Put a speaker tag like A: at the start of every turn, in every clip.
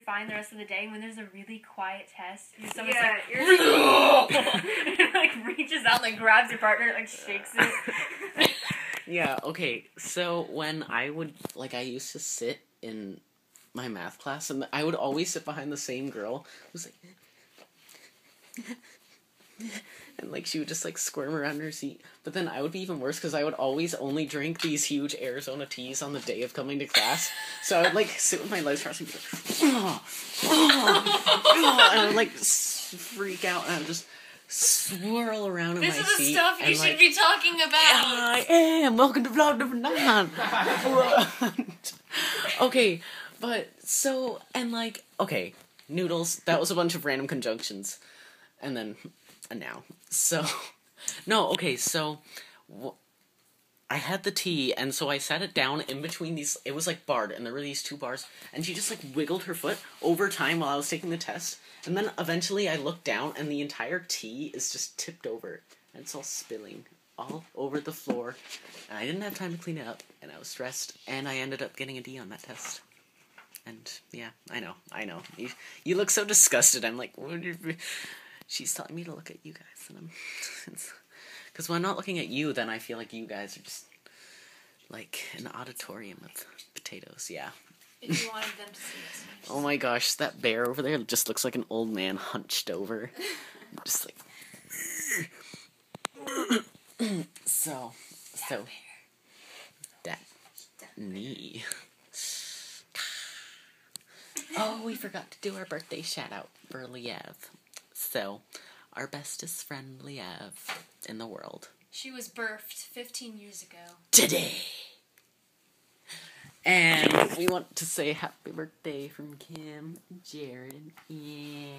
A: fine the rest of the day. And when there's a really quiet test, someone's
B: you're
A: and, like, reaches out and, like, grabs your partner and, like, shakes it.
C: Yeah, okay, so when I used to sit in my math class, and I would always sit behind the same girl who was like, and, like, she would just, like, squirm around in her seat. But then I would be even worse, because I would always only drink these huge Arizona teas on the day of coming to class. So I would, like, sit with my legs crossed and be like, and I would, like, freak out, and I would just swirl around in my seat.
A: This is the stuff you should be talking about.
C: I am. Welcome to Vlog Number 9. Okay, but so, and, like, okay, noodles, that was a bunch of random conjunctions. And then, and now. So, no, okay, so, I had the tea, and so I sat it down in between these, it was, like, barred, and there were these two bars, and she just, like, wiggled her foot over time while I was taking the test, and then eventually I looked down, and the entire tea is just tipped over, and it's all spilling all over the floor, and I didn't have time to clean it up, and I was stressed, and I ended up getting a D on that test. And, yeah, I know. You look so disgusted, I'm like, what did you... She's telling me to look at you guys, and I'm... Because when I'm not looking at you, then I feel like you guys are just, like, an auditorium of potatoes, yeah.
A: If you wanted them to see us.
C: Oh my gosh, that bear over there just looks like an old man hunched over. Just like... So... That... Me... Oh, we forgot to do our birthday shout-out for Liev. So, our bestest friend, Liev, in the world.
A: She was birthed 15 years ago.
C: Today! And we want to say happy birthday from Kim, Jared, and Ian.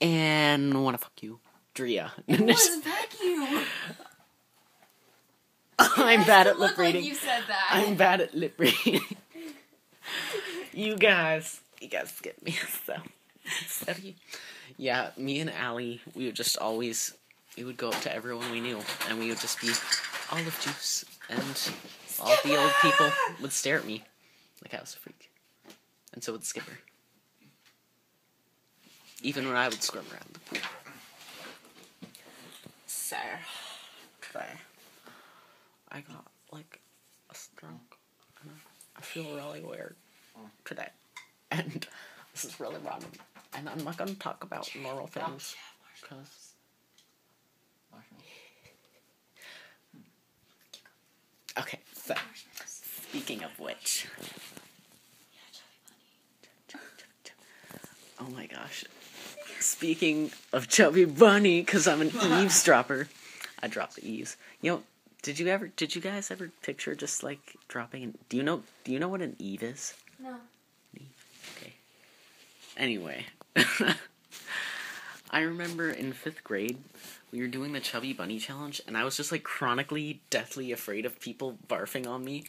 C: And wanna fuck you, Drea.
A: It was vacuum!
C: I'm bad at lip reading.
A: Like you said that.
C: I'm bad at lip reading. You guys get me, so yeah, me and Allie, we would just always, we would go up to everyone we knew, and we would just be olive juice, and all the old people would stare at me like I was a freak, and so would Skipper, even when I would squirm around the pool. So, today, I got, like, a stroke, and I feel really weird today, and this is really random, and I'm not going to talk about normal things, because... Okay, so, speaking of which... Oh my gosh. Speaking of Chubby Bunny, because I'm an eavesdropper, I dropped the eaves. You know, did you guys ever picture just, like, dropping an... Do you know what an eve is?
A: No.
C: Okay. Anyway. I remember in 5th grade, we were doing the Chubby Bunny Challenge, and I was just, like, chronically, deathly afraid of people barfing on me.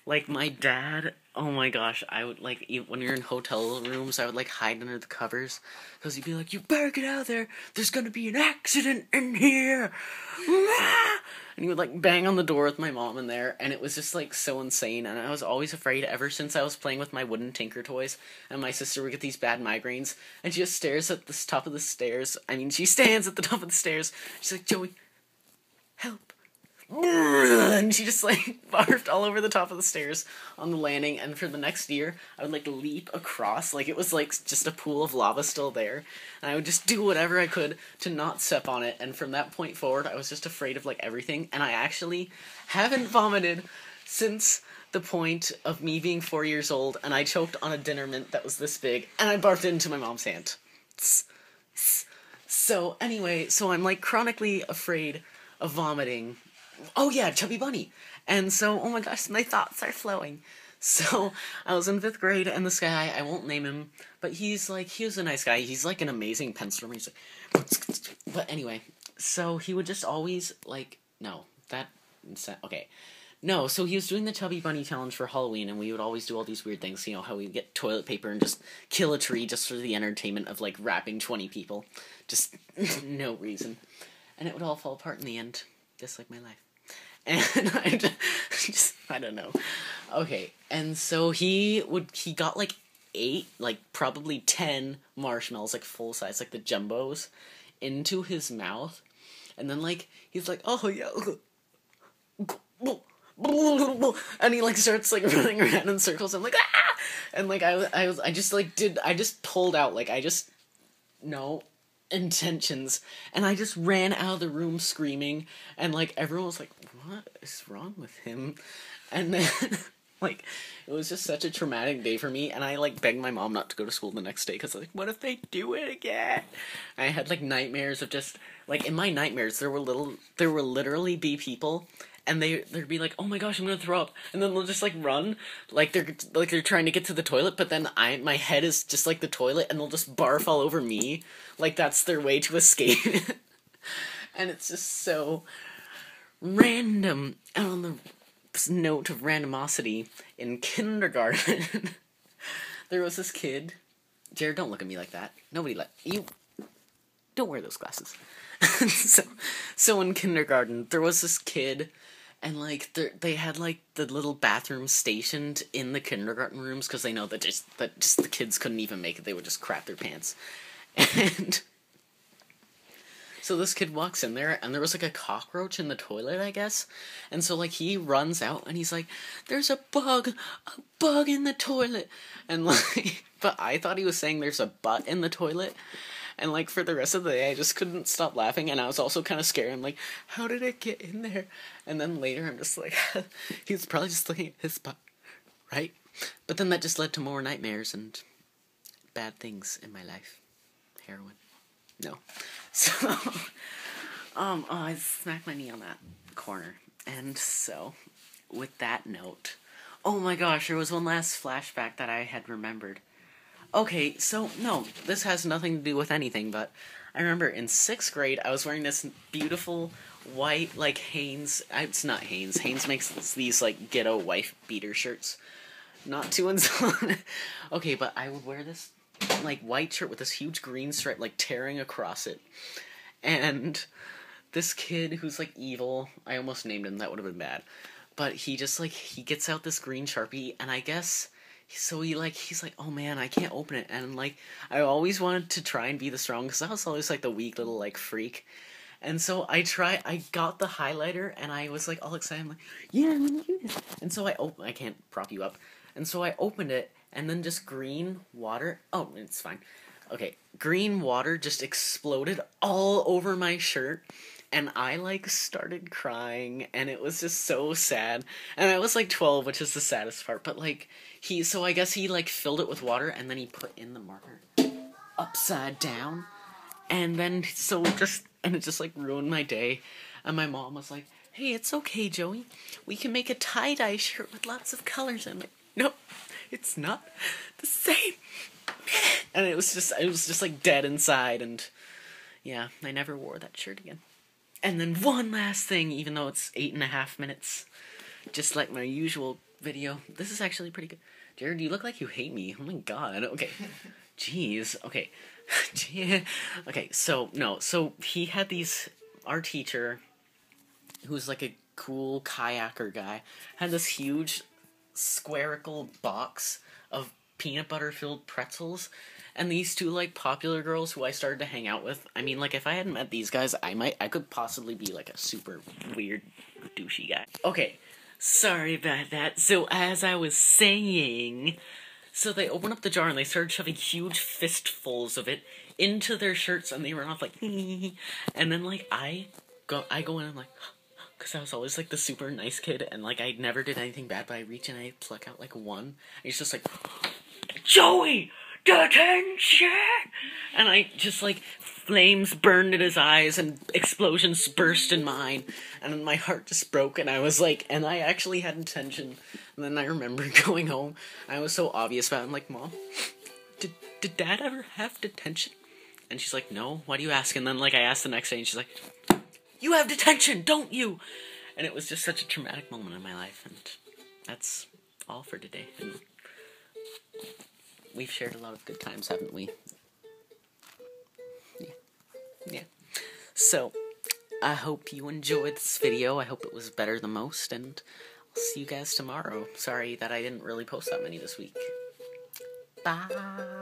C: Like, my dad, oh my gosh, I would, like, when you're in hotel rooms, I would, like, hide under the covers, because he'd be like, you better get out of there, there's gonna be an accident in here, and he would, like, bang on the door with my mom in there, and it was just, like, so insane, and I was always afraid ever since I was playing with my wooden tinker toys, and my sister would get these bad migraines, and she just stares at the top of the stairs, she stands at the top of the stairs, she's like, Joey, help. And she just, like, barfed all over the top of the stairs on the landing, and for the next year, I would, like, leap across, like, it was, like, just a pool of lava still there, and I would just do whatever I could to not step on it, and from that point forward, I was just afraid of, like, everything, and I actually haven't vomited since the point of me being 4 years old, and I choked on a dinner mint that was this big, and I barfed it into my mom's hand. So, anyway, so I'm, like, chronically afraid of vomiting. Oh yeah, Chubby Bunny. And so, oh my gosh, my thoughts are flowing. So, I was in 5th grade, and this guy, I won't name him, but he was a nice guy. He's, like, an amazing penciler. He's like, but anyway, so he would just always, like, okay. No, so he was doing the Chubby Bunny Challenge for Halloween, and we would always do all these weird things, you know, how we get toilet paper and just kill a tree just for the entertainment of, like, wrapping 20 people. Just no reason. And it would all fall apart in the end, just like my life. And I don't know. Okay, and so he got like 8, like probably 10 marshmallows, like full size, like the jumbos, into his mouth, and then like he's like, oh yeah, and he like starts like running around in circles. I'm like, ah, and like I just pulled out, like I just no intentions, and I just ran out of the room screaming, and like everyone was like, what is wrong with him? And then like it was just such a traumatic day for me, and I like begged my mom not to go to school the next day because like, what if they do it again? I had like nightmares of just like, in my nightmares there will literally be people, and they'd be like, oh my gosh, I'm gonna throw up, and then they'll just like run, like they're trying to get to the toilet, but then my head is just like the toilet, and they'll just barf all over me, like that's their way to escape. And it's just so random. And on the note of randomosity, in kindergarten, there was this kid. Jared, don't look at me like that. Nobody you. Don't wear those glasses. so in kindergarten, there was this kid, and like they had like the little bathroom stationed in the kindergarten rooms because they know that just the kids couldn't even make it. They would just crap their pants. And so this kid walks in there, and there was like a cockroach in the toilet, I guess. And so like he runs out, and he's like, there's a bug in the toilet. And like, but I thought he was saying there's a butt in the toilet. And like for the rest of the day, I just couldn't stop laughing, and I was also kind of scared. I'm like, how did it get in there? And then later I'm just like, he was probably just looking at his butt, right? But then that just led to more nightmares and bad things in my life. Heroin. No. So, I smacked my knee on that corner. And so, with that note, oh my gosh, there was one last flashback that I had remembered. Okay, so, no, this has nothing to do with anything, but I remember in 6th grade, I was wearing this beautiful white, like, Hanes, it's not Hanes, Hanes makes these, like, ghetto wife beater shirts, not too installment. Okay, but I would wear this, like, white shirt with this huge green stripe, like, tearing across it, and this kid who's, like, evil, I almost named him, that would have been bad, but he just, like, he gets out this green Sharpie, and I guess, so he's like, oh man, I can't open it, and, like, I always wanted to try and be the strong, because I was always, like, the weak little, like, freak, and so I got the highlighter, and I was, like, all excited, I'm like, yeah, I'm gonna do this, and so I can't prop you up, and so I opened it, and then just green water, oh, it's fine, okay, green water just exploded all over my shirt, and I, like, started crying, and it was just so sad, and I was, like, 12, which is the saddest part, but, like, so I guess he, like, filled it with water, and then he put in the marker upside down, and then, and it just, like, ruined my day, and my mom was like, hey, it's okay, Joey, we can make a tie-dye shirt with lots of colors, and I'm like, no, it's not the same, and it was just, like, dead inside, and, yeah, I never wore that shirt again. And then one last thing, even though it's 8.5 minutes, just like my usual video. This is actually pretty good. Jared, you look like you hate me. Oh my god. Okay. Jeez. Okay. Okay, so he had our teacher, who's like a cool kayaker guy, had this huge spherical box of peanut butter filled pretzels, and these two, like, popular girls who I started to hang out with, I mean, like, if I hadn't met these guys, I could possibly be, like, a super weird, douchey guy. Okay, sorry about that. So, as I was saying, so they opened up the jar, and they started shoving huge fistfuls of it into their shirts, and they ran off, like, and then, like, I go in, and I'm like, because I was always, like, the super nice kid, and, like, I never did anything bad, but I reach and I pluck out, like, one, and he's just like, Joey! Detention! And I just, like, flames burned in his eyes and explosions burst in mine, and then my heart just broke, and I was like, and I actually had intention, and then I remember going home, I was so obvious about it, I'm like, Mom, did Dad ever have detention? And she's like, no, why do you ask? And then, like, I asked the next day, and she's like, you have detention, don't you? And it was just such a traumatic moment in my life, and that's all for today. And we've shared a lot of good times, haven't we? Yeah. So, I hope you enjoyed this video. I hope it was better than most, and I'll see you guys tomorrow. Sorry that I didn't really post that many this week. Bye.